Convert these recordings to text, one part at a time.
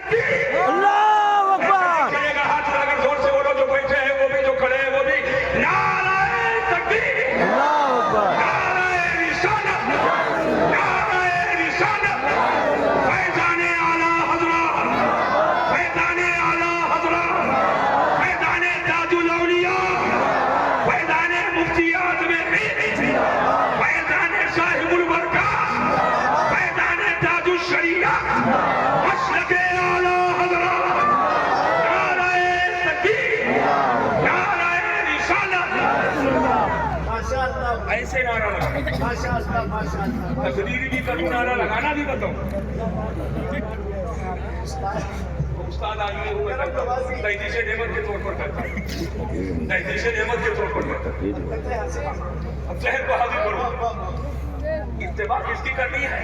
تکبیر، اللہ اکبر، چلے گا ہاتھ اٹھا کر زور سے بولو، جو بیٹھے ہیں وہ بھی، جو کھڑے ہیں وہ بھی، نعرہ تکبیر، اللہ اکبر، نعرہ رسالت، نعرہ رسالت، فیضان اعلیٰ حضرات، فیضان اعلیٰ حضرات، فیضان تاج الاولیاء، فیضان مفتی اعظم ہند، فیضان صاحب البرکات، فیضان تاج الشریعت، مسلک اعلیٰ حضرات، نعرہ تکبیر، نعرہ رسالت، ایسے نعرہ لگا، تقریر بھی کروں، نعرہ لگانا بھی بتاؤں. استاد آئیے ہوئے تحدیث نعمت کے طور پر کرتا ہے، تحدیث نعمت کے طور پر کرتا ہے. اب ذہن کو حاضر کرو، اتباع کس کی کرنی ہے؟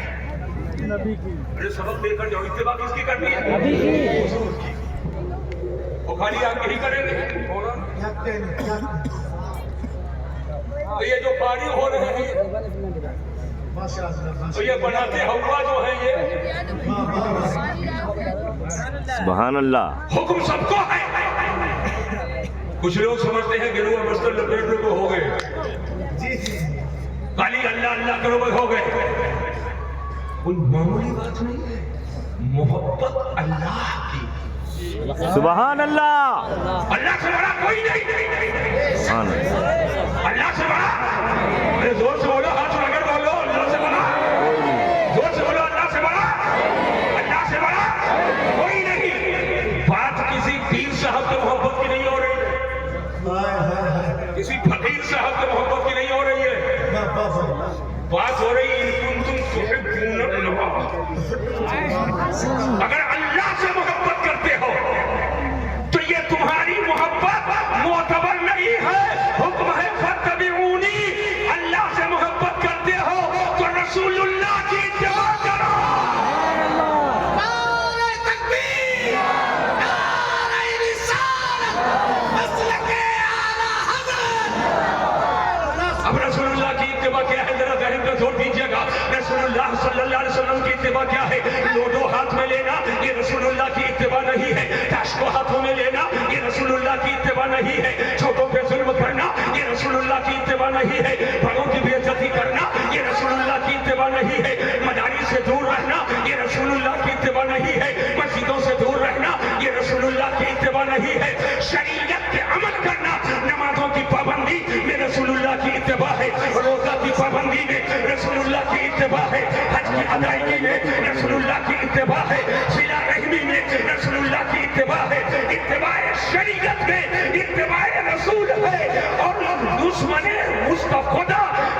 نبی کی، ارے سبق دے کر جاؤ، اتباع کس کی کرنی ہے؟ نبی کی. حضور کی. وہ خالی آپ یہی کریں گے؟ تو یہ جو فارغ ہو رہے ہیں، تو یہ بناتے ہوا جو ہے، یہ سبحان اللہ. حکم سب کو ہے. کچھ لوگ سمجھتے ہیں گروہ بستر لپیٹنے کو ہو گئے، خالی اللہ اللہ کرو ہو گئے. کوئی معمولی بات نہیں ہے. محبت اللہ کی، سبحان اللہ، اللہ سے بڑا کوئی نہیں. سبحان اللہ، اللہ سے بڑا، ارے زور سے بولو، ہاتھ اٹھا کر بولو، اللہ سے بڑا، زور سے بولو، اللہ سے بڑا، اللہ سے بڑا کوئی نہیں. بات کسی پیر صاحب کے محبت کی نہیں ہو رہی ہے، کسی فقیر صاحب کے محبت کی نہیں ہو رہی ہے. بات ہو رہی ہے ان کنتم تحبون اللہ. اگر اللہ سے محبت کرتے ہو تو یہ تمہاری محبت معتبر نہیں ہے. حکم ہے فاتبعونی. اللہ سے محبت کرتے ہو تو رسول اللہ کی اتباع کرو. نعرہ تکبیر، نعرہ رسالت، مسلک اعلیٰ حضرت. اب رسول اللہ کی اتباع کیا ہے؟ ذرا ذہن کا زور دیجیے گا. رسول اللہ صلی اللہ علیہ وسلم کی اتباع کیا ہے؟ لوڈو ہاتھ میں لینا یہ رسول اللہ کی اتباع نہیں ہے. ٹاش کو ہاتھوں میں لینا یہ رسول اللہ کی اتباع نہیں ہے. چھوٹوں پہ ظلم کرنا یہ رسول اللہ کی اتباع نہیں ہے. بڑوں کی بے عزتی کرنا یہ رسول اللہ کی اتباع نہیں ہے. مدارس سے دور رہنا یہ رسول اللہ کی اتباع نہیں ہے. مسجدوں سے دور رہنا یہ رسول اللہ کی اتباع نہیں ہے. شریعت پہ عمل کرنا، نمازوں کی پابندی میں رسول اللہ کی اتباع ہے. روزہ کی پابندی میں رسول اللہ کی اتباع ہے. حج کی ادائیگی میں رسول اللہ کی اتباع ہے. صلہ رحمی میں رسول اللہ کی اتباع ہے. اتباع شریعت میں اتباع رسول ہے. اور دشمن مصطفی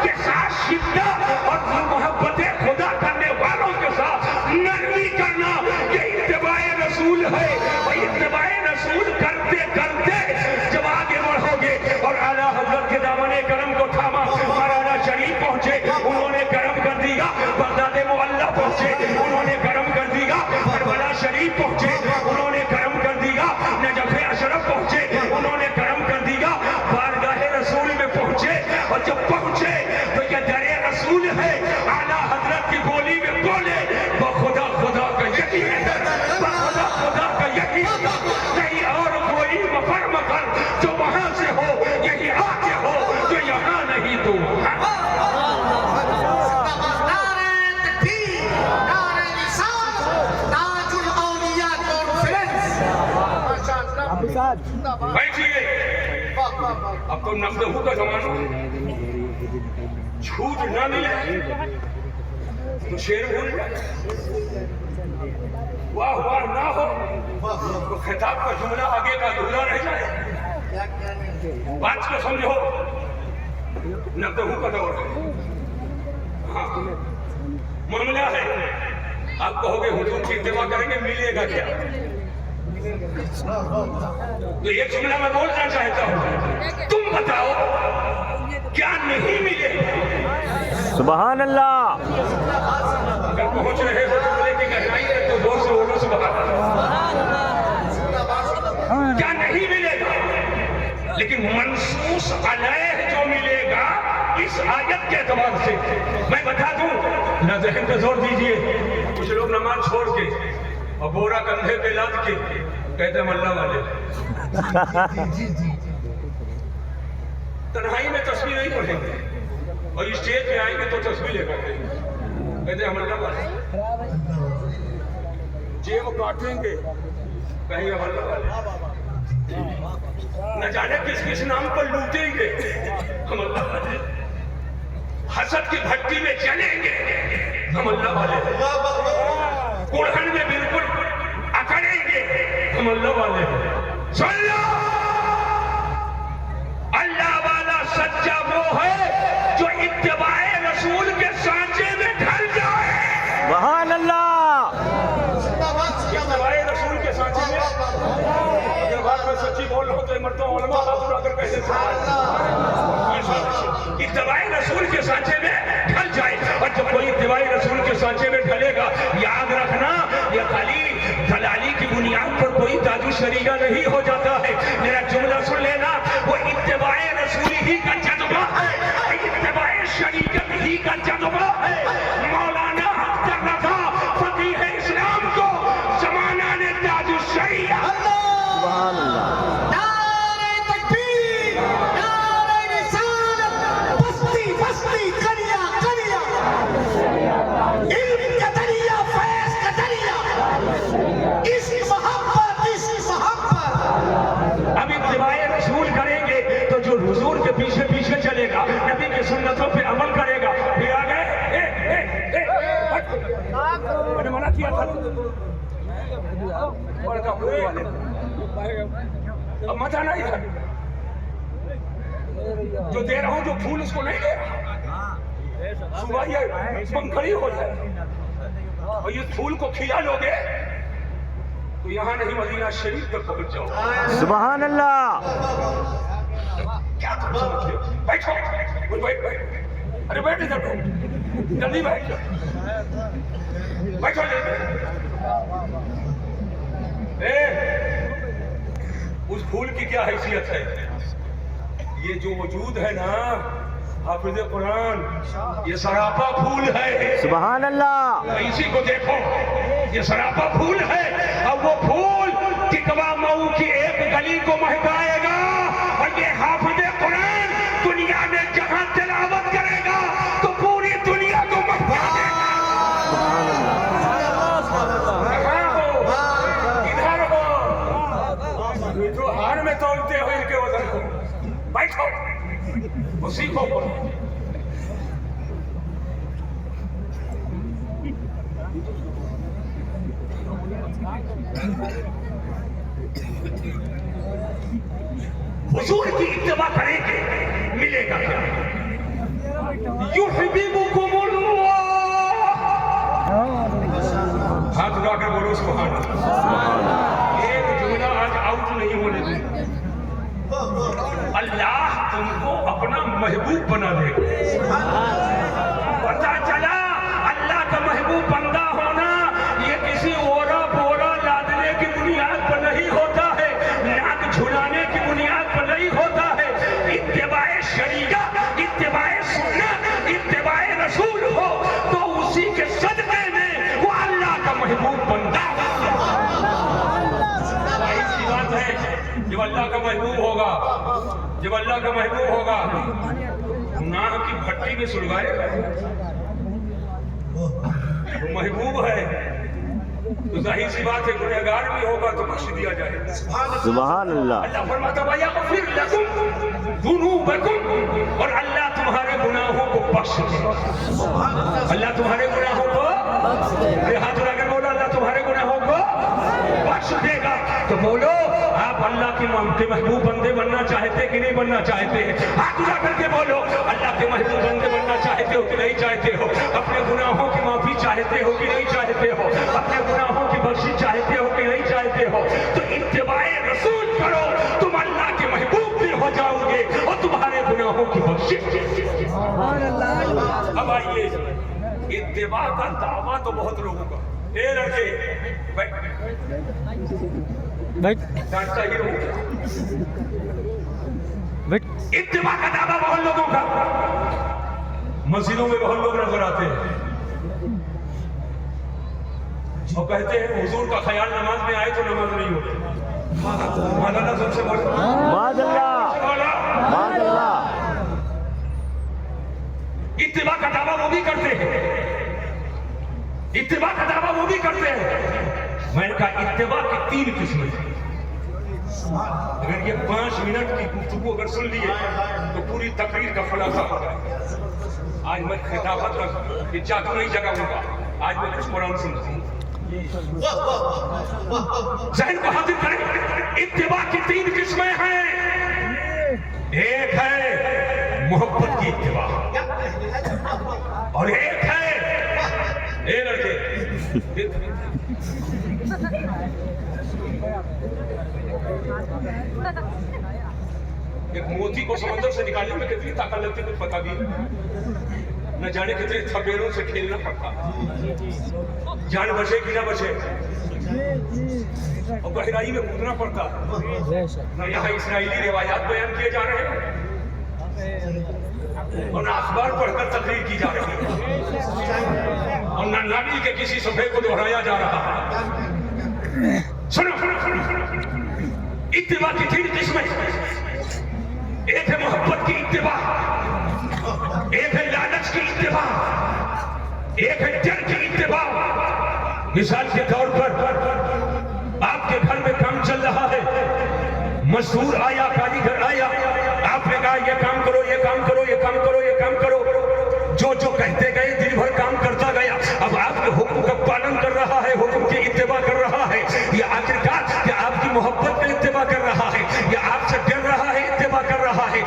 کے ساتھ شدت اور محبت خدا کرنے والوں کے ساتھ نرمی کرنا یہ اتباع رسول ہے. اور اتباع رسول کرتے کرتے جب آگے بڑھو گے اور اعلیٰ حضرت کے دامن کرم کو تھاما، مولانا شریف پہنچے انہوں نے کرم کر دیا. بغداد معلیٰ پہنچے انہوں نے کرم کر دیا. کربلا شریف پہنچے انہوں نے کرم کر دیا. نجف اشرف پہنچے انہوں نے کرم کر دیا. بارگاہ رسول میں پہنچے اور جب پہنچے تو یہ در رسول ہے. اعلیٰ حضرت کی بولی میں بولے بخدا خدا کا یقین، بخدا خدا کا یقین، کہیں اور کوئی مفر مکر جو وہاں سے ہو یہی آگے ہو، جو یہاں نہیں تو وہاں. بیٹھیے. اب تو نمدہو کا زمانہ، جھوٹ نہ ملے تو شیر بھول جائے، واہ واہ نہ ہو تو خطاب کا جملہ آگے کا ادھورا رہ جائے. بات کو سمجھو، نمدہو کا دور ہے. ہاں معاملہ ہے. آپ کہو گے حضور کی اتباع کریں گے ملے گا کیا؟ تو ایک جملہ میں بولنا چاہتا ہوں، تم بتاؤ کیا نہیں ملے؟ سبحان اللہ. اگر پہنچ رہے ہو جملے کی گہرائی ہے تو زور سے بولو سبحان اللہ. کیا نہیں ملے گا؟ لیکن منصوص علیہ جو ملے گا اس آیت کے اعتبار سے میں بتا دوں. نہ ذہن پہ زور دیجئے. کچھ لوگ نماز چھوڑ کے اور بورا کندھے پہ لاد کے کہتے ہم اللہ والے تنہائی میں تسبیح نہیں پڑھیں گے اور اسٹیج پہ آئیں گے تو تسبیح لے کر دیں گے کہتے ہم اللہ والے جیب کاٹیں گے کہیں ہم اللہ والے نہ جانے کس کس نام پر لوٹیں گے ہم اللہ والے حسد کی بھٹی میں چلیں گے ہم اللہ والے کڑہن میں بالکل اکڑیں گے ہم اللہ والے سن لو اللہ والا سچا وہ ہے جو اتباع رسول کے سانچے میں ڈھل جائے سبحان اللہ اتباع رسول کے سانچے میں اگر بات میں سچی بول رہا ہوں تو مرتبہ علماء حاضر اگر کہتے ہیں اتباع رسول کے سانچے میں ڈھل جائے اور جب کوئی اتباع رسول کے سانچے میں ڈھلے گا یاد رکھنا یہ خالی دلالی کی بنیاد پر کوئی تاج شریعہ نہیں ہو جاتا ہے میرا جملہ سن لینا وہ اتباع رسول ہی کا جذبہ ہے اتباع شریعت ہی کا جذبہ ہے مولانا حق رضا فقیہ اسلام کو زمانہ نے تاج شریعہ سبحان اللہ نعرہ تکبیر نعرہ رسالت بستی بستی کریا کریا علم کا دریا فیض کا دریا اسی محبت اب اتباع رسول کریں گے تو جو حضور کے پیچھے پیچھے چلے گا نبی کی سنتوں پہ عمل کرے گا پھر آگے میں نے منع کیا تھا اب مت آنا ادھر جو دے رہا ہوں جو پھول اس کو نہیں دے رہا صبح یہ پنکھڑی ہو جائے اور یہ پھول کو کھلا لو گے تو یہاں نہیں مدینہ شریف تک پہنچ جاؤ سبحان اللہ کیا تم سمجھتے ہو بیٹھو بیٹھ ارے بیٹھ ادھر جلدی بیٹھ بیٹھو اس پھول کی کیا حیثیت ہے یہ جو وجود ہے نا حافظ قرآن یہ سراپا پھول ہے سبحان اللہ اسی کو دیکھو یہ سراپا پھول ہے اب وہ پھول ٹکوا مئو کی ایک گلی کو مہکائے گا اور یہ حافظ قرآن دنیا میں جہاں تلاوت کرے گا تو پوری دنیا کو مہکا دے گا کہاں ہو ادھر ہو جو ہار میں تولتے ہو ان کے وزن کو بیٹھو اسی کو پڑھو حضور کی اتباع کریں گے ملے گا کیا یحببکم اللہ ہاتھ اٹھا کر بولو سبحان اللہ ایک جملہ آج آؤٹ نہیں ہونے دیں اللہ تم کو اپنا محبوب بنا دے گا پتہ چلا اللہ کا محبوب بندہ ہونا یہ کسی اورا بورا لادنے کی بنیاد پر نہیں ہوتا ہے ناک جھلانے کی بنیاد پر نہیں ہوتا ہے اتباع شریعت اتباع سنت اتباع رسول ہو تو اسی کے صدقے میں وہ اللہ کا محبوب بندہ سی بات ہے جب اللہ کا محبوب ہوگا جب اللہ کا محبوب ہوگا گناہ کی بھٹی میں سلگائے گا وہ محبوب ہے تو ظاہر سی بات ہے گنہگار بھی ہوگا تو بخش دیا جائے گا سبحان اللہ اللہ فرماتا وَيَغْفِرْ لَكُمْ ذُنُوبَكُمْ اور اللہ تمہارے گناہوں کو بخش دے اللہ تمہارے گناہوں کو ہاتھ اٹھا کر بولو اللہ تمہارے گناہوں کو بخش دے گا تو بولو آپ اللہ کے محبوب بندے بننا چاہتے کہ نہیں بننا چاہتے ہیں ہاتھ اٹھا کر کے بولو اللہ کے محبوب بندے بننا چاہتے ہو کہ نہیں چاہتے ہو اپنے گناہوں کی معافی چاہتے ہو کہ نہیں چاہتے ہو اپنے گناہوں کی بخشش چاہتے ہو کہ نہیں چاہتے ہو تو اتباع رسول کرو تم اللہ کے محبوب بھی ہو جاؤ گے اور تمہارے گناہوں کی بخشش اب آئیے اتباع کا دعویٰ تو بہت لوگوں کا اے لڑکے ڈانٹتا ہی رہوں اتباع کا دعویٰ بہت لوگوں کا مسجدوں میں بہت لوگ نظر آتے ہیں اور کہتے ہیں حضور کا خیال نماز میں آئے تو نماز نہیں ہوتی. مولانا سب سے بولے معاذ اللہ معاذ اللہ. اتباع کا دعویٰ وہ بھی کرتے ہیں, اتباع کا دعویٰ وہ بھی کرتے ہیں. میں نے کہا اتباع کی 3 قسمیں ہیں. اگر یہ 5 منٹ کی گفتگو اگر سن لیے تو پوری تقریر کا خلاصہ ہو جائے. آج میں خطابت کا جادو نہیں جگاؤں گا, آج میں کچھ قرآن سنتا ہوں. ذہن کو حاضر کریں. اتباع کی 3 قسمیں ہیں. ایک ہے محبت کی اتباع اور ایک ہے اے لڑکے ایک موتی کو سمندر سے نکالنے میں کتنی طاقت لگتی ہے کچھ پتا بھی نہ جانے کتنے تھپیڑوں سے کھیلنا پڑتا, جان بچے کہ نہ بچے, اور گہرائی میں کودنا پڑتا. نہ یہاں اسرائیلی روایات بیان کیے جا رہے ہیں اور نہ اخبار پڑھ کر تقریر کی جا رہی ہے اور نہ نبی کے کسی صفحے کو دہرایا جا رہا ہے. سنو اتباع کی 3 قسمیں. ایک ہے محبت کی اتباع, ایک ہے لالچ کی اتباع, ایک ہے ڈر کی اتباع. مثال کے طور پر آپ کے گھر میں کام چل رہا ہے, مزدور آیا, کاریگر آیا, آپ نے کہا یہ کام کرو, یہ کام کرو, یہ کام کرو, یہ کام کرو. جو کہتے گئے دن بھر کام کرتا گیا. اب آپ کے حکم کا پالن کر رہا ہے, حکم کی اتباع کر رہا ہے, یا آخرکار کہ آپ کی محبت کا اتباع کر رہا ہے, یا آپ سے ڈر رہا ہے, اتباع کر رہا ہے.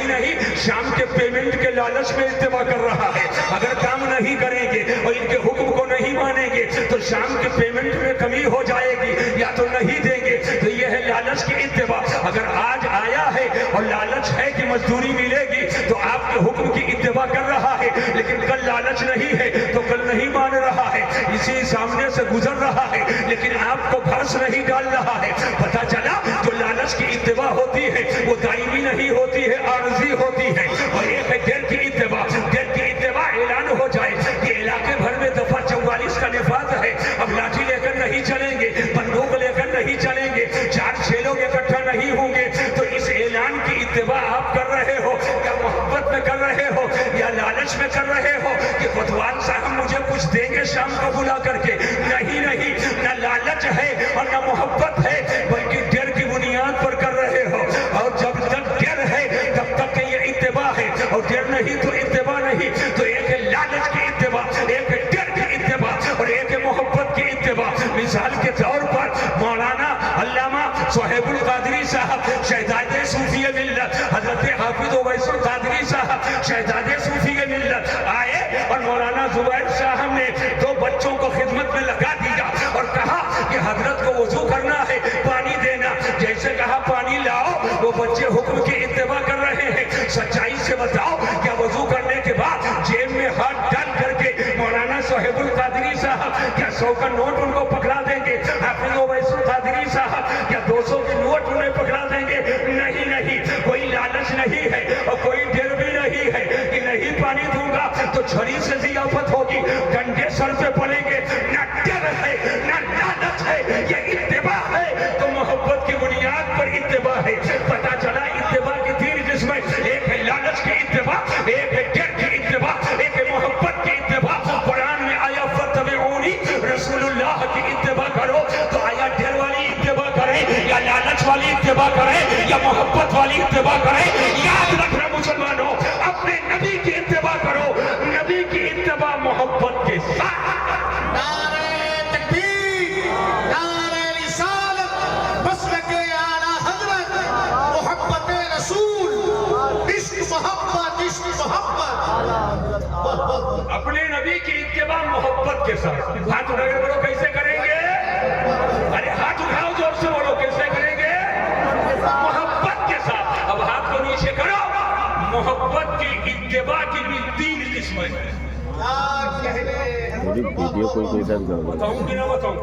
نہیں, شام کے پیمنٹ کے لالچ میں اتباع کر رہا ہے. اگر کام نہیں کریں گے اور ان کے حکم کو نہیں مانیں گے تو شام کے پیمنٹ میں کمی ہو جائے گی, یا تو نہیں دیں گے. تو یہ ہے لالچ کی اتباع. اگر آج آیا ہے اور لالچ ہے کہ مزدوری ملے گی تو آپ کے حکم کی اتباع کر رہا ہے, لیکن کل لالچ نہیں ہے تو کل نہیں مان رہا ہے. اسی سامنے سے گزر رہا ہے لیکن آپ کو گھاس نہیں ڈال رہا ہے. پتہ چلا جو لالچ کی اتباع ہوتی ہے وہ دائمی نہیں ہوتی ہے, عارضی ہوتی ہے. اور ایک ہے ڈر کی اتباع. ڈر کی اتباع اعلان ہو جائے کہ علاقے بھر میں دفعہ 44 کا نفاذ ہے, اب لاٹھی لے کر نہیں چلیں گے, بندوق لے کر نہیں چلیں گے, 4-6 لوگ اکٹھا نہیں ہوں گے. تو اس اعلان کی اتباع آپ کر رہے ہو, یا محبت میں کر رہے ہو, یا لالچ میں کر رہے ہو کہ کوتوال صاحب مجھے کچھ دیں گے شام کو بلا کر کے. نہیں, نہ لالچ ہے اور نہ محبت ہے, بلکہ ڈر کی بنیاد پر کر رہے ہو. اور جب تک ڈر ہے تب تک کہ یہ اتباع ہے, اور ڈر نہیں تو اتباع نہیں. تو ایک ہے لالچ کی اتباع, ایک ہے ڈر کی اتباع, اور ایک ہے محبت کی اتباع. مثال کے طور پر مولانا علامہ صہیب القادری صاحب شہزاد صوفی ملت, حضرت حافظ اویس القادری صاحب شہزاد صوفی ملت آئے اور مولانا زبیر صاحب نے 2 بچوں کو خدمت میں لگا دیا اور کہا کہ حضرت کو وضو کرنا ہے, پانی دینا. جیسے کہا پانی لاؤ, وہ بچے حکم کی اتباع کر رہے ہیں. سچائی سے بتاؤ کیا وضو کرنے کے بعد جیب میں ہاتھ ڈال کر کے مولانا صہیب القادری صاحب کیا 100 کا نوٹ ان کو پکڑا دیں گے؟ حافظ اویس القادری صاحب کیا 200 کے نوٹ انہیں پکڑا دیں گے؟ نہیں, کوئی لالچ نہیں ہے اور کوئی ڈر بھی نہیں ہے کہ نہیں پانی دوں گا تو چھری سے ضیافت ہوگی, ڈنڈے سر پہ پڑیں گے. نہ ڈر ہے نہ لالچ ہے, یہ اتباع ہے. تو محبت کی بنیاد پر اتباع ہے. پتہ چلا اتباع کی 3 قسمیں, ایک ہے لالچ کی اتباع, ایک ہے ڈر کی اتباع, ایک ہے محبت کی اتباع. قرآن میں آیا فتبعونی, رسول اللہ کی اتباع کرو. تو آیا ڈر والی اتباع کریں یا لالچ والی اتباع کریں یا محبت والی اتباع کریں؟ یاد رکھنا مسلمانوں, اپنے نبی کی اتباع کرو, نبی کی اتباع محبت کے ساتھ. نعرہ تکبیر, نعرہ رسالت, مسلک اعلیٰ حضرت, محبت رسول, عشق محبت, عشق محبت. اپنے نبی کی اتباع محبت کے ساتھ. ہاتھ اٹھا کے بولو کیسے کریں گے؟ ارے ہاتھ اٹھاؤ زور سے بولو کیسے کریں گے؟ محبت کے ساتھ. اب ہاتھ کو نیچے کرو. محبت کی اتباع کی بھی 3 قسمیں ہیں. میری ویڈیو کوئی ساتھ کر دو. بتاؤں کہ نہ بتاؤں؟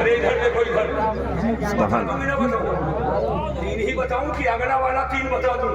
ارے ادھر دیکھو, ادھر بتاؤں کہ نہ بتاؤں؟ 3 ہی بتاؤں کہ اگلا والا 3 بتا دوں؟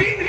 3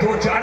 2-4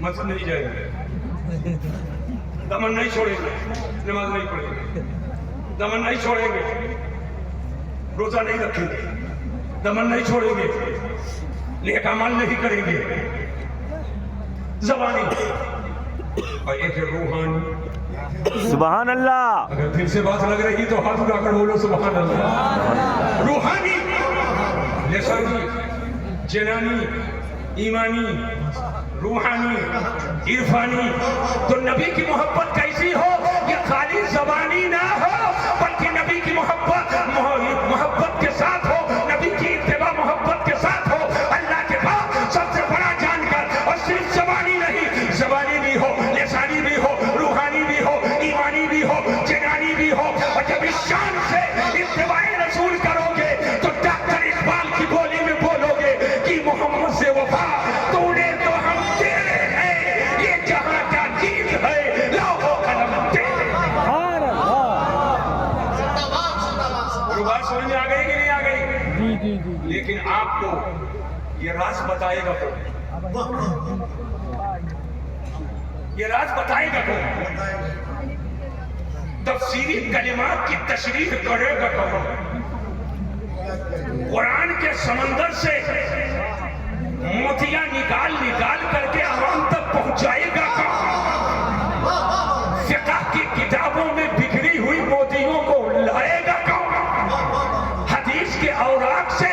مسجد نہیں جائیں گے، دمن نہیں چھوڑیں گے، نماز نہیں پڑھیں گے، دمن نہیں چھوڑیں گے، روزہ نہیں رکھیں گے، دمن نہیں چھوڑیں گے، نیک عمل نہیں کریں گے، زبانی اور ایک روحانی۔ سبحان اللہ۔ اگر دل سے بات لگ رہی تو ہاتھ اٹھا کر بولو سبحان اللہ۔ روحانی، لسانی، جنانی، ایمانی، روحانی، عرفانی۔ تو نبی کی محبت کیسی ہو؟ یہ خالی زبانی نہ ہو بلکہ نبی کی محبت کے ساتھ ہو، نبی کی اتباع محبت کے ساتھ ہو، اللہ کے بعد سب سے بڑا جان کر، اور صرف زبانی نہیں، زبانی بھی ہو، لسانی بھی ہو، روحانی بھی ہو، ایمانی بھی ہو، جنانی بھی ہو۔ اور جب اس شان سے اتباع رسول کرو گے تو ڈاکٹر اقبال کی بولی میں بولو گے کہ محمد سے وفا تو نے تو ہم تیرے ہیں، یہ جہاں کا چیز ہے لوح و قلم تیرے۔ جو بات سمجھ میں آ گئی کہ نہیں آ گئی؟ لیکن آپ کو یہ راز بتائے گا کون؟ یہ راز بتائے گا کون؟ تفسیری کلمات کی تشریح کرے گا کون؟ قرآن کے سمندر سے موتیاں نکال نکال کر کے عوام تک پہنچائے گا کون؟ فقہ کی کتابوں میں بکھری ہوئی موتیوں کو لائے گا کون؟ حدیث کے اوراق سے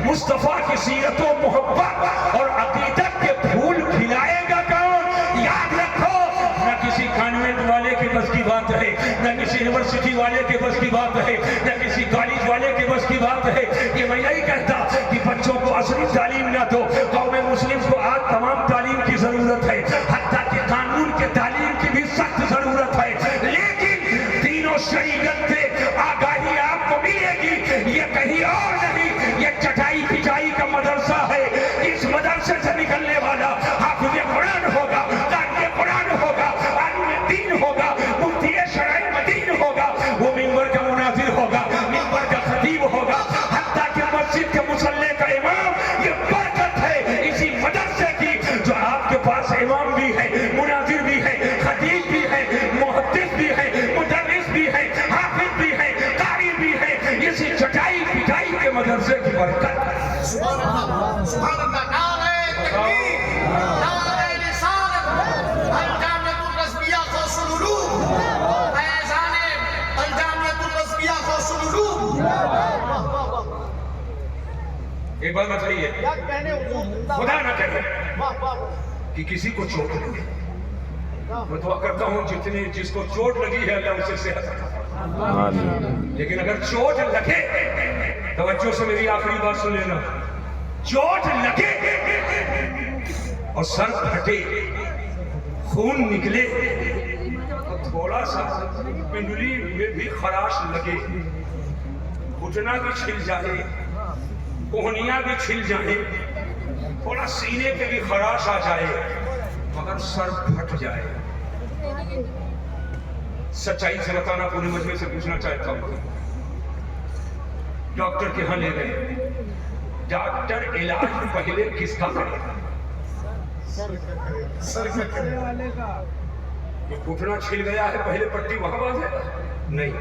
مصطفیٰ کی سیرت و محبت اور عقیدت کے پھول کھلائے گا کون؟ یاد رکھو، نہ کسی کانوینٹ والے کے بس کی بات ہے، نہ کسی یونیورسٹی والے کے بس کی بات ہے، نہ کسی کالج والے کے بس کی بات ہے۔ یہ میں نہیں کہتا کہ بچوں کو عصری تعلیم نہ دو، قوم مسلم کو آج تمام تعلیم کی ضرورت ہے، حتیٰ کہ قانون کے تعلیم کی بھی سخت ضرورت ہے، لیکن دین و شریعت سے آگاہی آپ کو ملے گی، یہ کہیں اور نہیں، یہ چٹائی پچائی کا مدرسہ ہے۔ اس مدرسے سے نکلنے والا حافظ قرآن ہوگا، قاری قرآن ہوگا، عالم دین ہوگا، مفتی شرعی مدین ہوگا، وہ منبر کا مناظر ہوگا، منبر کا خطیب ہوگا، حتیٰ کہ مسجد کے مصلی کا امام۔ یہ برکت ہے اسی مدرسے کی جو آپ کے پاس امام بھی ہے، مناظر بھی ہے، خطیب بھی ہے، محدث بھی ہے، مدرس بھی ہے، حافظ بھی ہے، قاری بھی ہے، اسی چٹائی پٹائی کے مدرسے کی برکت ہے۔ سبحان اللہ، سبحان اللہ۔ نعرہ تکبیر، نعرہ رسالت، الجامعۃ الرضویہ غوث العلوم، فیضان الجامعۃ الرضویہ غوث العلوم۔ ایک بات بتائیے، خدا نہ کرے کہ کسی کو چوٹ لگے، میں دعا کرتا ہوں جس کو چوٹ لگی ہے اللہ اسے صحت عطا فرمائے، لیکن اگر چوٹ لگے، توجہ سے میری آخری بات سن لینا، چوٹ لگے اور سر پھٹے، خون نکلے، تو تھوڑا سا پنڈلی میں بھی خراش لگے، گھٹنا بھی چھل جائے، کوہنیاں بھی چھل جائیں، تھوڑا سینے پہ بھی خراش آ جائے، مگر سر پھٹ جائے۔ سچائی سے بتانا، پورے مجمع سے پوچھنا چاہتا ہوں، ڈاکٹر کے ہاں لے گئے، ڈاکٹر علاج پہلے کس کا کرے گا؟ سر کا کرے گا۔ یہ گھٹنا چھل گیا ہے، پہلے پٹی وہاں باندھے گا؟ نہیں۔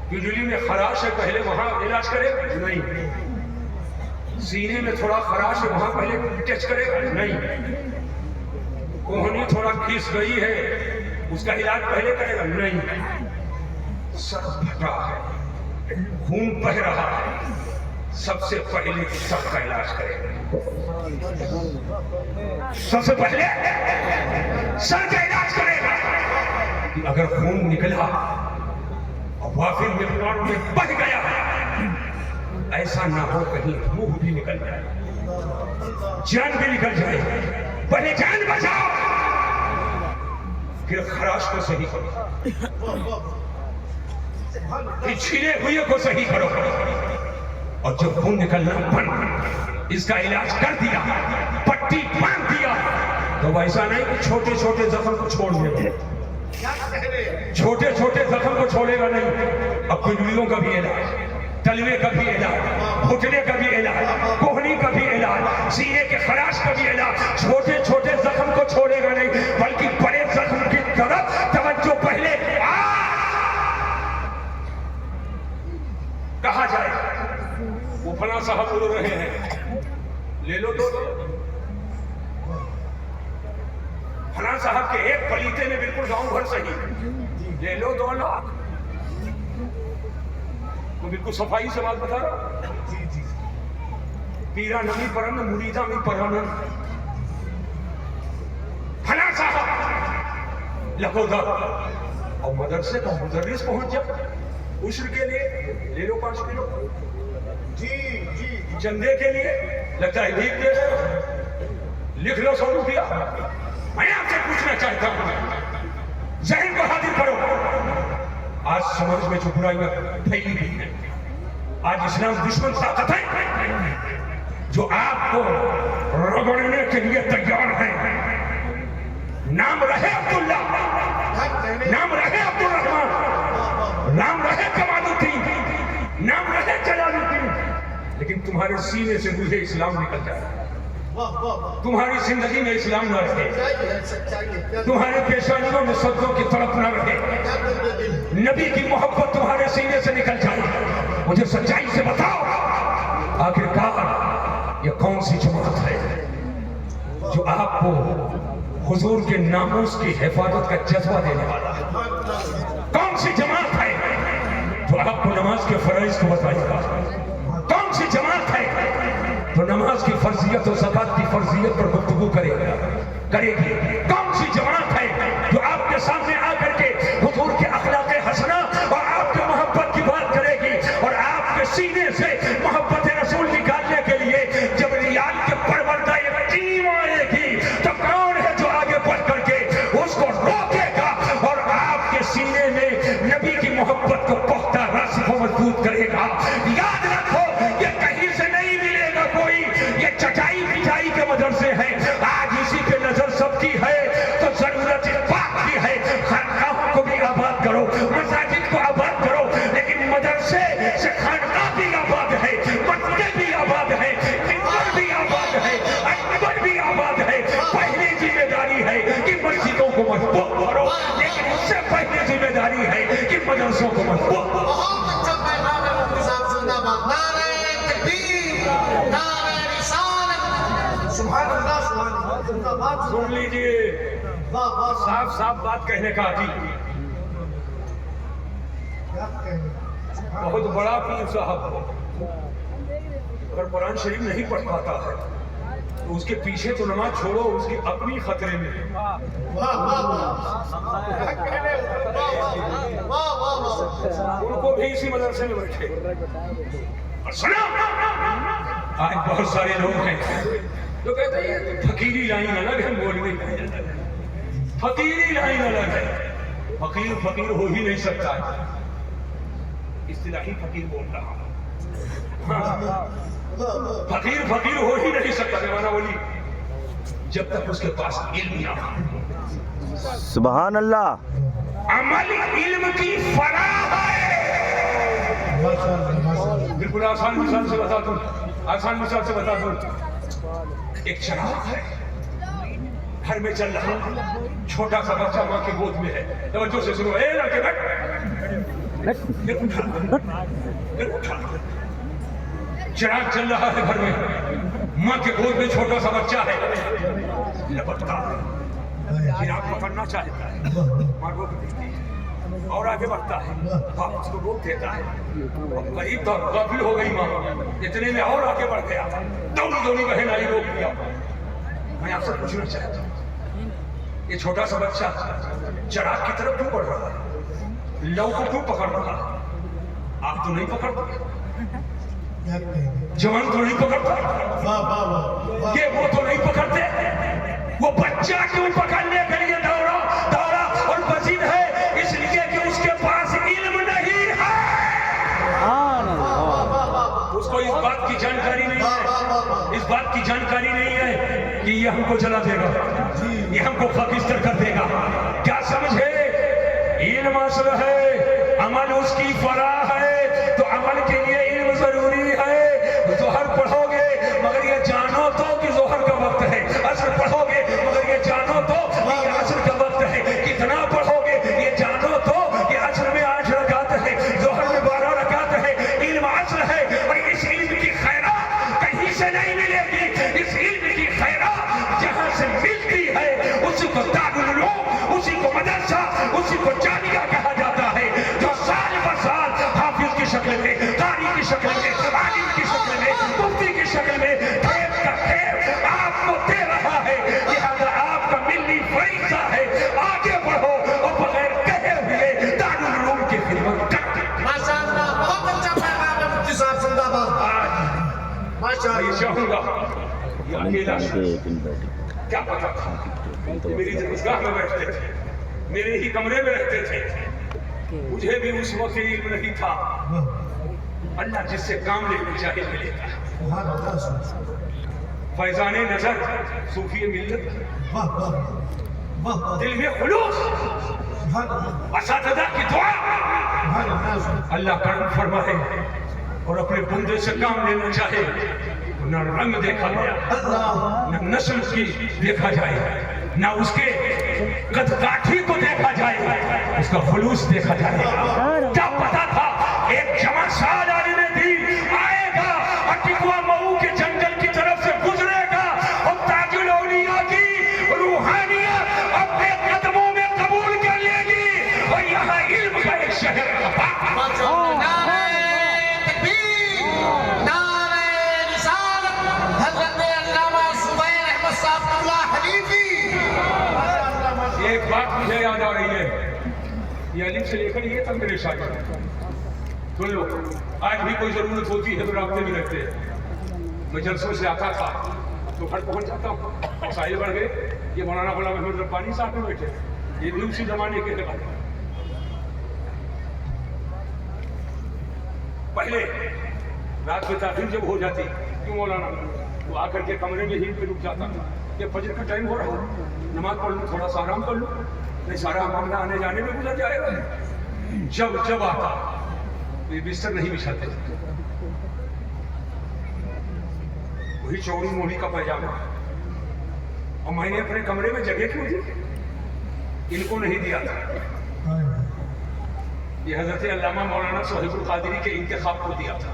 پنڈلی میں خراش ہے، پہلے وہاں علاج کرے گا؟ نہیں۔ سینے میں تھوڑا خراش ہے، وہاں پہلے ٹچ کرے گا؟ نہیں۔ کوہنی تھوڑا کھس گئی ہے، اس کا علاج پہلے کرے گا؟ نہیں۔ سر پھٹا ہے، خون بہ رہا ہے، سب سے پہلے سب کا علاج کرے گا۔ سب سے پہلے سر کا علاج کرے گا۔ اگر خون نکلا اور وافر مقدار میں بہ گیا، ایسا نہ ہو کہیں روح بھی نکل جائے، جان بھی نکل جائے، پہلے جان بچاؤ، پھر خراش کو صحیح کرو، پھر چھلے ہوئے کو صحیح کرو، اور جب خون نکلنا بند، اس کا علاج کر دیا، پٹی باندھ دیا، تو ایسا نہیں کہ چھوٹے چھوٹے زخم کو چھوڑ دے، چھوٹے چھوٹے زخم کو چھوڑے گا نہیں، اب پنڈلیوں کا بھی علاج، تلوے کا بھی علاج، گھٹنے کا بھی علاج، کوہنی کا بھی علاج، سینے کے خراش کا بھی علاج. چھوٹے چھوٹے زخم کو چھوڑے گا نہیں بلکہ بڑے زخم کی طرف توجہ پہلے کہا جائے. وہ فلاں صاحب بول رہے ہیں لے لو دو فلاں صاحب کے ایک پلیتے میں بالکل گاؤں بھر صحیح، لے لو 2 لاکھ. وہ بالکل صفائی سے بات بتا رہا. پیرا نمی پرن مریدہ می پرن فلاں صاحب لکھو دا اور مدرسے کا مدرس پہنچ جا عشر کے لیے لے لو 5 کلو. چندے کے لیے لگتا ہے لکھ دے لکھ لو 100 روپیہ. میں آپ سے پوچھنا چاہتا ہوں ذہن کو حاضر کرو. آج سماج میں جو برائیاں پھیلی ہوئی ہیں، آج اسلام دشمن طاقت ہے جو آپ کو رگڑنے کے لیے تیار ہے. نام رہے عبداللہ، نام رہے عبدالرحمن، نام رہے کمال الدین، نام رہے جلال الدین، لیکن تمہارے سینے سے روح اسلام نکل جائے، تمہاری زندگی میں اسلام نہ رہے، تمہارے پیشانیوں میں صدوں کی طرف نہ رہے، نبی کی محبت تمہارے سینے سے نکل جائے. مجھے سچائی سے بتاؤ آخرکار یہ کون سی جماعت ہے جو آپ کو حضور کے ناموس کی حفاظت کا جذبہ دینے والا ہے؟ کون سی جماعت ہے جو آپ کو نماز کے فرائض کو بتائے گا؟ کون سی جماعت ہے جو نماز کی فرضیت اور زکات کی فرضیت پر گفتگو کرے گی؟ کون سی جماعت ہے جو آپ کے سامنے آ کر کے حضور کے اخلاق حسنہ اور آپ کے محبت کی بات کرے گی اور آپ کے سینے سے محبت رسول نکالنے کے لیے جب ریال کے پروردہ یتیم آئے گی تو کون ہے جو آگے بڑھ کر کے اس کو روکے گا اور آپ کے سینے میں نبی کی محبت کو پختہ راسخ و مضبوط کرے گا؟ یاد رکھو یہ کہیں سے نہیں ملے گا کوئی، یہ چٹائی بچائی کے مدرسے ہیں. آج اسی پہ نظر سب کی ہے تو ضرورت اس بات کی ہے خانقاہوں کو بھی آباد کرو، مساجد کو آباد کرو، لیکن مدرسے سے خانقاہ بھی آباد ہے، مسجد بھی آباد ہے، ممبر بھی آباد ہے، اکبر بھی آباد ہے. پہلی ذمہ داری ہے کہ مسجدوں کو مضبوط کرو، لیکن اس سے پہلی ذمہ داری ہے کہ مدرسوں کو مضبوط کرو. بہت اچھا پیغام ہے مفتی صاحب. زندہ باد. نعرہ تکبیر، نعرہ رسالت. سبحان اللہ، سبحان اللہ. زندہ باد. سن لیجئے، صاف صاف بات کہنے کا عادی، بہت بڑا پیر صاحب اگر قرآن شریف نہیں پڑھ پاتا ہے تو اس کے پیچھے تو نماز چھوڑو، اس کی اپنی خطرے میں ہے. ان کو بھی اسی مدرسے میں بیٹھے. اور سنا آج بہت سارے لوگ ہیں جو کہتے ہیں فقیری لائن الگ ہے، مولوی لائن الگ ہے. فقیری لائن الگ ہے. فقیر فقیر ہو ہی نہیں سکتا ہے. اصطلاحی فقیر بول رہا ہوں. فقیر فقیر ہو ہی نہیں سکتا میرا بولی جب تک اس کے پاس علم نہ ہو. سبحان اللہ. عمل علم کی فراہ ہے. بالکل آسان مثال سے بتا دوں، آسان مثال سے بتا دوں. ایک چراغ ہے، گھر میں چل رہا، چھوٹا سا بچہ ماں کی گود میں ہے. توجہ سے سنو، اے لڑکے بیٹھ، اٹھا. چراغ چل رہا ہے گھر میں، ماں کے گود میں چھوٹا سا بچہ ہے، لپٹتا ہے، چراغ پکڑنا چاہتا ہے، ماں روک دیتی ہے اور آگے بڑھتا ہے، باپ اس کو روک دیتا ہے. قریب تو غافل ہو گئی ماں، اتنے میں اور آگے بڑھ گیا، دوڑی بہن آئی روک دیا. میں آپ سے پوچھنا چاہتا ہوں یہ چھوٹا سا بچہ چراغ کی طرف کیوں بڑھ رہا ہے؟ لو کو کیوں پکڑ رہا ہے؟ آپ تو نہیں پکڑتے، جوان تو نہیں پکڑتا، یہ وہ تو نہیں پکڑتے. وہ بچہ کیوں پکڑنے کے لیے دوڑا اور بزید ہے؟ اس لیے کہ اس کے پاس علم نہیں ہے. اس کو اس بات کی جانکاری نہیں ہے، اس بات کی جانکاری نہیں ہے کہ یہ ہم کو جلا دے گا، یہ ہم کو خاکستر کر دے گا. کیا سمجھے؟ علم اصل ہے، عمل اس کی فراہ ہے. تو عمل کے لیے شکل میں، قاری کی شکل میں، عالم کی شکل میں، مفتی کی شکل میں کھیت کا کھیت آپ کو دے رہا ہے. لہذا آپ کا ملی فریضہ ہے آگے بڑھو اور بغیر کہے ہوئے دارالعلوم کی خدمت کرتے. ماشاء اللہ بہت اچھا پیغام ہے مفتی صاحب زندہ باد. ماشاء میں یہ اللہ. چاہوں گا یہ اکیلا کیا پتا تھا میری درسگاہ میں بیٹھتے تھے، میرے ہی کمرے میں رہتے تھے، مجھے بھی اس وقت علم نہیں تھا. اللہ جس سے کام لینا چاہے ملے گا. فیضان نظر صوفی ملت، دل میں خلوص، اساتذہ کی دعا، اللہ کرم فرمائے اور اپنے بندے سے کام لینا چاہے. نہ رنگ دیکھا گیا، نہ نسل کی دیکھا جائے، نہ اس کے قد کاٹھی کو دیکھا جائے، اس کا خلوص دیکھا جائے. کیا پتا تھا ایک جمع سال عالم دین آئے گا اور ٹکوا مئو کے جنگل کی طرف سے گزرے گا اور تاج الاولیاء کی روحانیت اپنے قدموں میں قبول کر لے گی اور یہاں علم کا ایک شہر آباد. نعرہ تکبیر، نعرہ رسالت، حضرت علامہ زبیر احمد صاحب اللہ حنیفی. ایک بات مجھے یاد آ رہی ہے، یہ الف سے لے کر یہ تک میرے شاگرد سن لو. آج بھی کوئی ضرورت ہوتی ہے تو رابطے میں رہتے ہیں. میں جلسوں سے آتا تھا تو گھر پہنچ جاتا ہوں، مسائل بڑھ گئے. یہ مولانا غلام احمد ربانی صاحب میں بیٹھے، یہ بھی اسی زمانے کے ہیں. پہلے رات میں تاخیر جب ہو جاتی کیوں مولانا وہ آ کر کے کمرے میں ہی پہ رک جاتا تھا کہ فجر کا ٹائم ہو رہا ہے، نماز پڑھ لوں، تھوڑا سا آرام کر لوں، نہیں سارا معاملہ آنے جانے میں گزر جائے گا. جب آتا یہ بستر نہیں بچھاتے، وہی چوڑی موڑی کا پائجامہ. اور میں نے اپنے کمرے میں جگہ کیوں دی؟ ان کو نہیں دیا تھا، یہ حضرت علامہ مولانا صہیب القادری کے انتخاب کو دیا تھا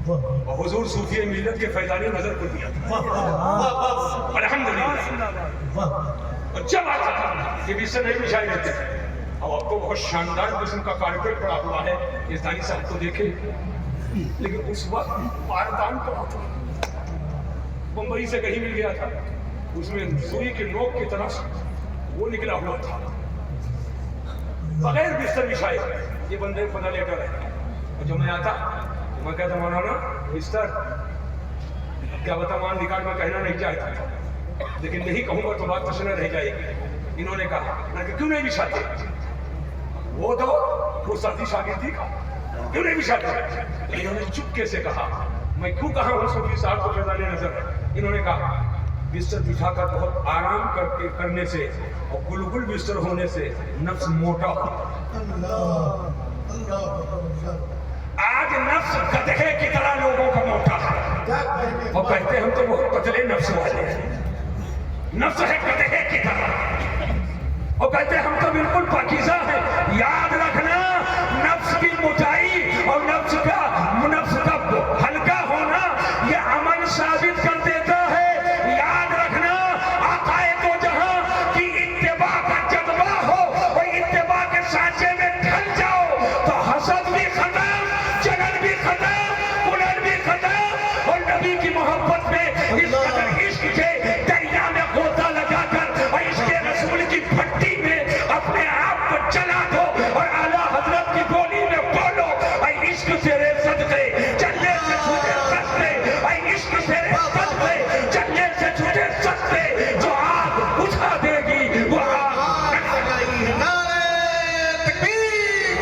اور حضور صوفی ملت کے فیضان نظر کو دیا تھا. الحمدللہ. اور جب آتا تھا یہ بستر نہیں بچھائے جاتے تھے. اب آپ کو بہت شاندار قسم کا کارپیٹ پڑا ہوا ہے، یہ دانی صاحب کو دیکھے، لیکن اس وقت پاردان پڑا تھا، بمبئی سے کہیں مل گیا تھا، اس میں سوئی کے نوک کی طرف وہ نکلا ہوا تھا، بغیر بستر بچھائے. یہ بندے خدا لیٹر ہے. اور جب میں آتا میں کہتا مولانا بستر کیا بتا مان ریکارڈ میں کہنا نہیں چاہتا تھا، لیکن نہیں کہوں گا تو بات تشنہ رہ جائے گی. انہوں نے کہا میں کہ کیوں نہیں بچھاتے؟ وہ تو وہ ساتھی شاگردی کا کیوں نہیں بچھاتے؟ انہوں نے چپکے سے کہا میں کیوں کہا ہوں صوفی صاحب کو فیضان نظر. انہوں نے کہا بستر بچھا کر بہت آرام کرنے سے اور گلگل بستر ہونے سے نفس موٹا ہوتا. آج نفس گدھے کی طرح لوگوں کا موٹا ہے اور کہتے ہم تو بہت پتلے نفس والے ہیں. نفس ہے گدھے کی طرح اور کہتے ہم تو بالکل پاکیزہ ہیں. یاد رکھنا نفس کی موٹائی اور نفس کا ہلکا ہونا یہ عمل ثابت کر دیتا ہے. یاد رکھنا آقائے تو جہاں کی اتباع کا جذبہ ہو اور اتباع کے سانچے میں ڈھل جاؤ تو حسد بھی ختم، جلن بھی ختم، کلن بھی ختم. اور نبی کی محبت میں اس قدر عشق کے دریا میں غوطہ لگا کر اور عشق رسول کی بھٹی میں اپنے آپ کو چلا دو اور اعلیٰ حضرت کی گولی میں بولو اے عشق تیرے صدقے چلنے سے چھوٹے سستے، اے عشق تیرے صدقے چلنے سے چھوٹے سستے. جو آگ بجھا دے گی وہ آگ نعرہ تکبیر،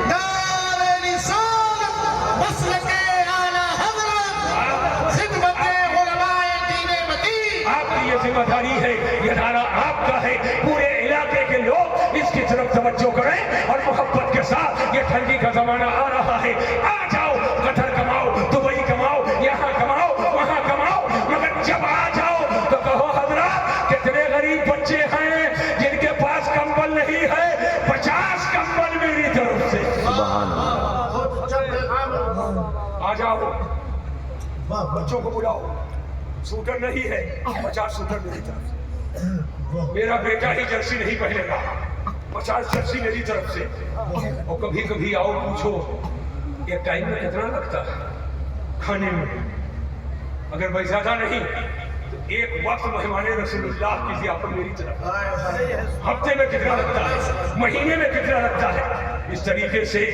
نعرہ رسالت، مسلک اعلیٰ حضرت، خدمت علماء دین مدین. آپ کی یہ ذمہ داری ہے، یہ نعرہ آپ کا ہے. پورے علاقے کے لوگ اس کی طرف توجہ کریں اور محبت کے ساتھ یہ ٹھنڈی کا زمانہ آ رہا ہے. آ جاؤ، قطر کماؤ، دبئی کماؤ، یہاں کماؤ، وہاں کماؤ، مگر جب آ جاؤ تو کہو حضرات کتنے غریب بچے ہیں جن کے پاس کمبل نہیں ہے، 50 کمبل میری طرف سے. سبحان اللہ. بہت اچھا پیغام ہے. آ جاؤ، بچوں کو بلاؤ. سوٹر نہیں ہے، 50 سوٹر میری طرف سے. میرا بیٹا ہی جرسی نہیں پہنے گا، 50 جرسی میری طرف سے. اور کبھی کبھی آؤ پوچھو ایک ٹائم میں کتنا لگتا ہے کھانے میں؟ اگر بھائی زیادہ نہیں تو ایک وقت مہمان رسول اللہ کی ضیافت میری طرف ہفتے میں کتنا لگتا ہے، مہینے میں کتنا لگتا ہے؟ اس طریقے سے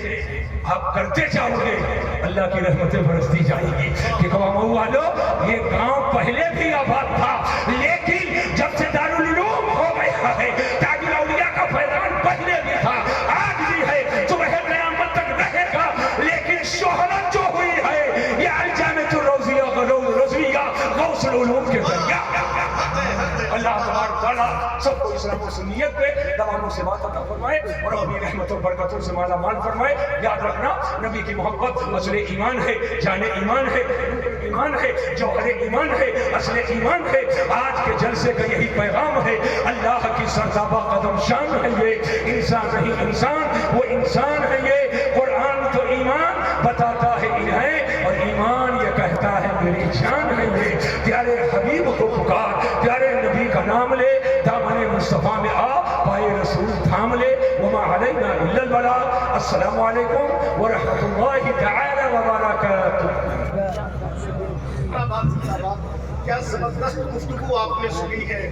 آپ کرتے جاؤ گے اللہ کی رحمتیں برستی جائیں گی کہ مئو والوں یہ گاؤں پہلے بھی آباد تھا، لیکن جب سے دارالعلوم ہو گیا ہے تاج الاولیاء کا فیضان پہلے بھی تھا، آج بھی ہے، صبح قیامت تک رہے گا، لیکن شہرت جو ہوئی ہے یہ الجامعۃ الرضویہ غوث العلوم کے ذریعہ۔ اللہ تبارک تعالیٰ سب کو اسلام و سنیت پہ دوام و ثبات عطا فرمائے اور اپنی رحمت و برکتوں سے مالا مال فرمائے۔ یاد رکھنا نبی کی محبت اصل ایمان ہے، جان ایمان ہے، ایمان ہے، جوہر ایمان ہے، اصل ایمان ہے۔ آج کے جلسے کا یہی پیغام ہے، اللہ کی سرتابہ قدم شان ہے یہ، انسان نہیں انسان، وہ انسان ہے یہ۔ قرآن تو ایمان بتاتا ہے انہیں اور ایمان یہ کہتا ہے میری جان ہے یہ۔ پیارے حبیب کو پکار، پیارے نبی کا نام لے، دامن مصطفیٰ میں آ، پائے رسول تھام لے، وما علینا الا البلاغ۔ السلام علیکم ورحمۃ اللہ تعالی وبرکاتہ۔ کیا زبردست گفتگو آپ نے سنی ہے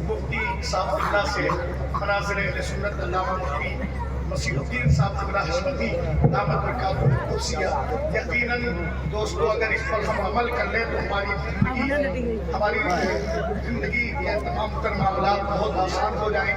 مفتی صاحب اللہ سے، مناظر اہل سنت علامہ مفتی مسیح الدین صاحب زبرہ حشمتی دامت برکاتہ القدسیہ۔ یقیناً دوستو اگر اس پر ہم عمل کر لیں تو ہماری زندگی یہ تمام تر معاملات بہت آسان ہو جائیں